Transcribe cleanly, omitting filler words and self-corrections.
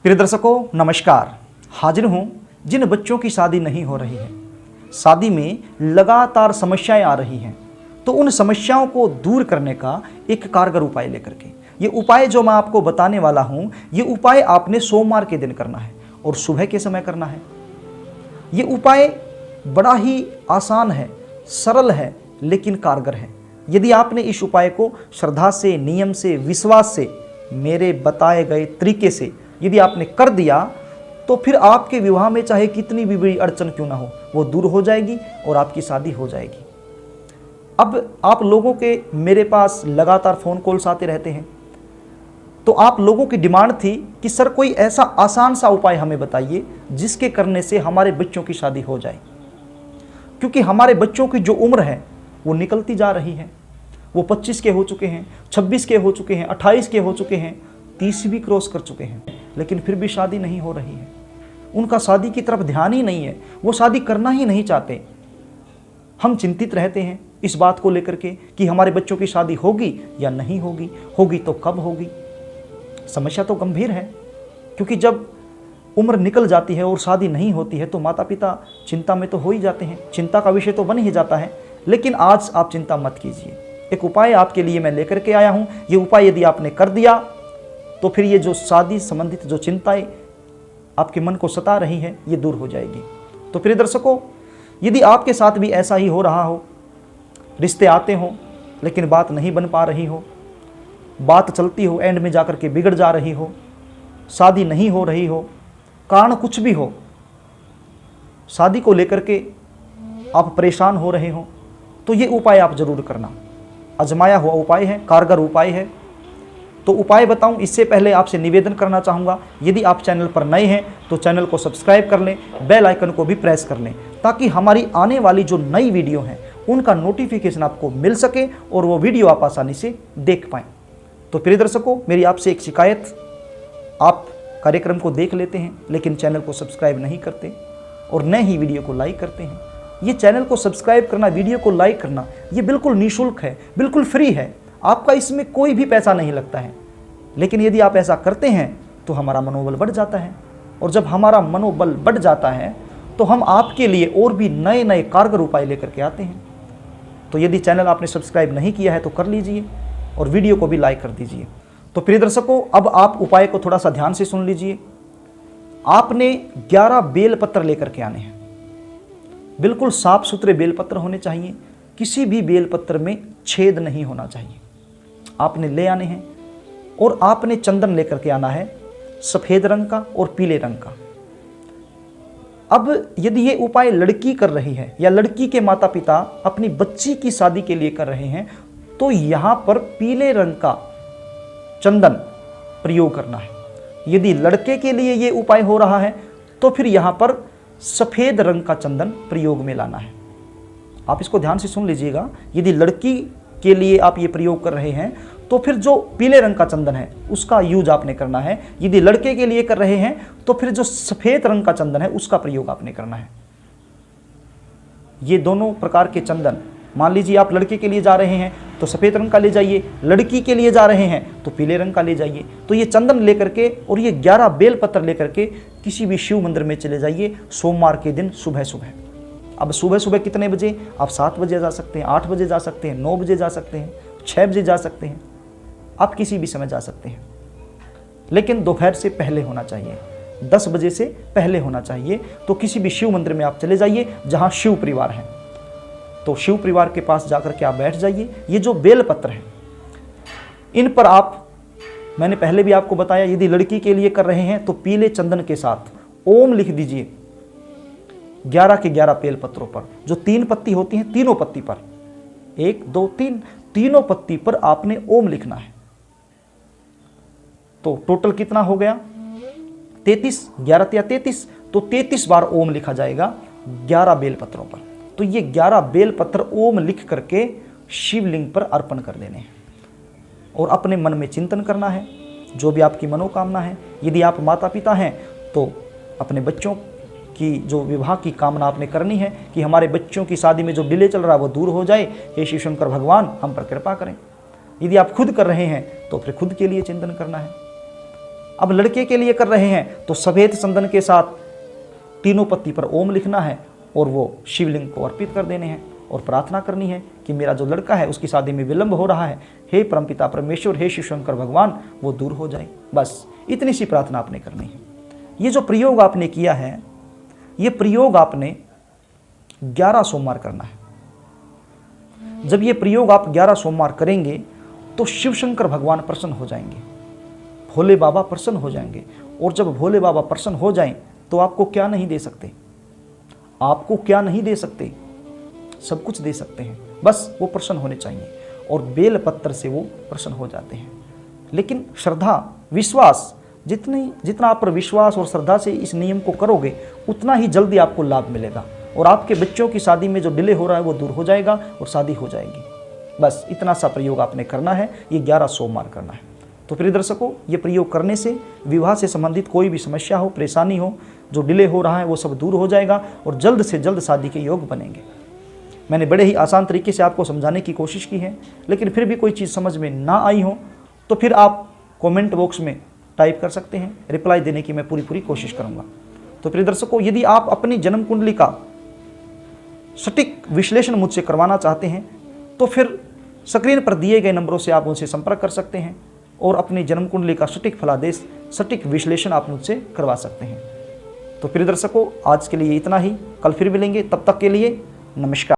प्रिय दर्शकों नमस्कार। हाजिर हूँ जिन बच्चों की शादी नहीं हो रही है, शादी में लगातार समस्याएं आ रही हैं, तो उन समस्याओं को दूर करने का एक कारगर उपाय लेकर के ये उपाय जो मैं आपको बताने वाला हूँ, ये उपाय आपने सोमवार के दिन करना है और सुबह के समय करना है। ये उपाय बड़ा ही आसान है, सरल है, लेकिन कारगर है। यदि आपने इस उपाय को श्रद्धा से, नियम से, विश्वास से, मेरे बताए गए तरीके से यदि आपने कर दिया, तो फिर आपके विवाह में चाहे कितनी भी बड़ी अड़चन क्यों ना हो, वो दूर हो जाएगी और आपकी शादी हो जाएगी। अब आप लोगों के मेरे पास लगातार फ़ोन कॉल्स आते रहते हैं, तो आप लोगों की डिमांड थी कि सर कोई ऐसा आसान सा उपाय हमें बताइए जिसके करने से हमारे बच्चों की शादी हो जाए। क्योंकि हमारे बच्चों की जो उम्र है वो निकलती जा रही है। वो 25 के हो चुके हैं, 26 के हो चुके हैं, 28 के हो चुके हैं, 30 भी क्रॉस कर चुके हैं, लेकिन फिर भी शादी नहीं हो रही है। उनका शादी की तरफ ध्यान ही नहीं है, वो शादी करना ही नहीं चाहते। हम चिंतित रहते हैं इस बात को लेकर के कि हमारे बच्चों की शादी होगी या नहीं होगी, होगी तो कब होगी। समस्या तो गंभीर है, क्योंकि जब उम्र निकल जाती है और शादी नहीं होती है तो माता पिता चिंता में तो हो ही जाते हैं, चिंता का विषय तो बन ही जाता है। लेकिन आज आप चिंता मत कीजिए, एक उपाय आपके लिए मैं लेकर के आया हूँ। ये उपाय यदि आपने कर दिया तो फिर ये जो शादी संबंधित जो चिंताएं आपके मन को सता रही हैं, ये दूर हो जाएगी। तो प्रिय दर्शकों, यदि आपके साथ भी ऐसा ही हो रहा हो, रिश्ते आते हो लेकिन बात नहीं बन पा रही हो, बात चलती हो एंड में जाकर के बिगड़ जा रही हो, शादी नहीं हो रही हो, कारण कुछ भी हो, शादी को लेकर के आप परेशान हो रहे हो, तो ये उपाय आप जरूर करना। आजमाया हुआ उपाय है, कारगर उपाय है। तो उपाय बताऊं इससे पहले आपसे निवेदन करना चाहूँगा, यदि आप चैनल पर नए हैं तो चैनल को सब्सक्राइब कर लें, बेल आइकन को भी प्रेस कर लें, ताकि हमारी आने वाली जो नई वीडियो हैं उनका नोटिफिकेशन आपको मिल सके और वो वीडियो आप आसानी से देख पाएँ। तो प्रिय दर्शकों, मेरी आपसे एक शिकायत, आप कार्यक्रम को देख लेते हैं लेकिन चैनल को सब्सक्राइब नहीं करते और न ही वीडियो को लाइक करते हैं। ये चैनल को सब्सक्राइब करना, वीडियो को लाइक करना, ये बिल्कुल निःशुल्क है, बिल्कुल फ्री है, आपका इसमें कोई भी पैसा नहीं लगता है। लेकिन यदि आप ऐसा करते हैं तो हमारा मनोबल बढ़ जाता है, और जब हमारा मनोबल बढ़ जाता है तो हम आपके लिए और भी नए नए कारगर उपाय लेकर के आते हैं। तो यदि चैनल आपने सब्सक्राइब नहीं किया है तो कर लीजिए और वीडियो को भी लाइक कर दीजिए। तो प्रिय दर्शकों, अब आप उपाय को थोड़ा सा ध्यान से सुन लीजिए। आपने 11 बेलपत्र लेकर के आने हैं, बिल्कुल साफ सुथरे बेलपत्र होने चाहिए, किसी भी बेलपत्र में छेद नहीं होना चाहिए। आपने ले आने हैं और आपने चंदन लेकर के आना है, सफ़ेद रंग का और पीले रंग का। अब यदि ये उपाय लड़की कर रही है या लड़की के माता पिता अपनी बच्ची की शादी के लिए कर रहे हैं, तो यहाँ पर पीले रंग का चंदन प्रयोग करना है। यदि लड़के के लिए ये उपाय हो रहा है तो फिर यहाँ पर सफ़ेद रंग का चंदन प्रयोग में लाना है। आप इसको ध्यान से सुन लीजिएगा। यदि लड़की के लिए आप ये प्रयोग कर रहे हैं तो फिर जो पीले रंग का चंदन है उसका यूज आपने करना है। यदि लड़के के लिए कर रहे हैं तो फिर जो सफ़ेद रंग का चंदन है उसका प्रयोग आपने करना है। ये दोनों प्रकार के चंदन, मान लीजिए आप लड़के के लिए जा रहे हैं तो सफ़ेद रंग का ले जाइए, लड़की के लिए जा रहे हैं तो पीले रंग का ले जाइए। तो ये चंदन लेकर के और ये 11 बेलपत्र लेकर के किसी भी शिव मंदिर में चले जाइए सोमवार के दिन सुबह सुबह। अब सुबह सुबह कितने बजे? आप 7 बजे जा सकते हैं, 8 बजे जा सकते हैं, 9 बजे जा सकते हैं, 6 बजे जा सकते हैं, आप किसी भी समय जा सकते हैं, लेकिन दोपहर से पहले होना चाहिए, 10 बजे से पहले होना चाहिए। तो किसी भी शिव मंदिर में आप चले जाइए जहाँ शिव परिवार है, तो शिव परिवार के पास जाकर के आप बैठ जाइए। ये जो बेलपत्र हैं इन पर आप, मैंने पहले भी आपको बताया, यदि लड़की के लिए कर रहे हैं तो पीले चंदन के साथ ओम लिख दीजिए 11 के 11 बेलपत्रों पर। जो 3 पत्ती होती हैं, तीनों पत्ती पर, 1 2 3, तीनों पत्ती पर आपने ओम लिखना है। तो टोटल कितना हो गया? 33, 11 या 33, तो 33 बार ओम लिखा जाएगा 11 बेलपत्रों पर। तो ये 11 बेलपत्र ओम लिख करके शिवलिंग पर अर्पण कर देने हैं और अपने मन में चिंतन करना है जो भी आपकी मनोकामना है। यदि आप माता पिता हैं तो अपने बच्चों की जो विवाह की कामना आपने करनी है कि हमारे बच्चों की शादी में जो डिले चल रहा है वो दूर हो जाए, हे शिव शंकर भगवान हम पर कृपा करें। यदि आप खुद कर रहे हैं तो फिर खुद के लिए चिंतन करना है। अब लड़के के लिए कर रहे हैं तो सफेद चंदन के साथ तीनों पत्ती पर ओम लिखना है और वो शिवलिंग को अर्पित कर देने हैं और प्रार्थना करनी है कि मेरा जो लड़का है उसकी शादी में विलंब हो रहा है, हे परमपिता परमेश्वर, हे शिव शंकर भगवान, वो दूर हो जाए। बस इतनी सी प्रार्थना आपने करनी है। ये जो प्रयोग आपने किया है, ये प्रयोग आपने 11 सोमवार करना है। जब ये प्रयोग आप 11 सोमवार करेंगे तो शिव शंकर भगवान प्रसन्न हो जाएंगे, भोले बाबा प्रसन्न हो जाएंगे। और जब भोले बाबा प्रसन्न हो जाएं तो आपको क्या नहीं दे सकते? आपको क्या नहीं दे सकते? सब कुछ दे सकते हैं, बस वो प्रसन्न होने चाहिए। और बेल पत्र से वो प्रसन्न हो जाते हैं। लेकिन श्रद्धा, विश्वास, जितना आप पर विश्वास और श्रद्धा से इस नियम को करोगे उतना ही जल्दी आपको लाभ मिलेगा और आपके बच्चों की शादी में जो डिले हो रहा है वो दूर हो जाएगा और शादी हो जाएगी। बस इतना सा प्रयोग आपने करना है, ये 11 सोमवार करना है। तो प्रिय दर्शकों, ये प्रयोग करने से विवाह से संबंधित कोई भी समस्या हो, परेशानी हो, जो डिले हो रहा है वो सब दूर हो जाएगा और जल्द से जल्द शादी के योग बनेंगे। मैंने बड़े ही आसान तरीके से आपको समझाने की कोशिश की है, लेकिन फिर भी कोई चीज़ समझ में ना आई हो तो फिर आप कमेंट बॉक्स में टाइप कर सकते हैं, रिप्लाई देने की मैं पूरी कोशिश करूँगा। तो प्रिय दर्शकों, यदि आप अपनी जन्म कुंडली का सटीक विश्लेषण मुझसे करवाना चाहते हैं तो फिर स्क्रीन पर दिए गए नंबरों से आप उनसे संपर्क कर सकते हैं और अपनी जन्म कुंडली का सटीक फलादेश, सटीक विश्लेषण आप मुझसे करवा सकते हैं। तो प्रिय दर्शकों, आज के लिए इतना ही। कल फिर मिलेंगे, तब तक के लिए नमस्कार।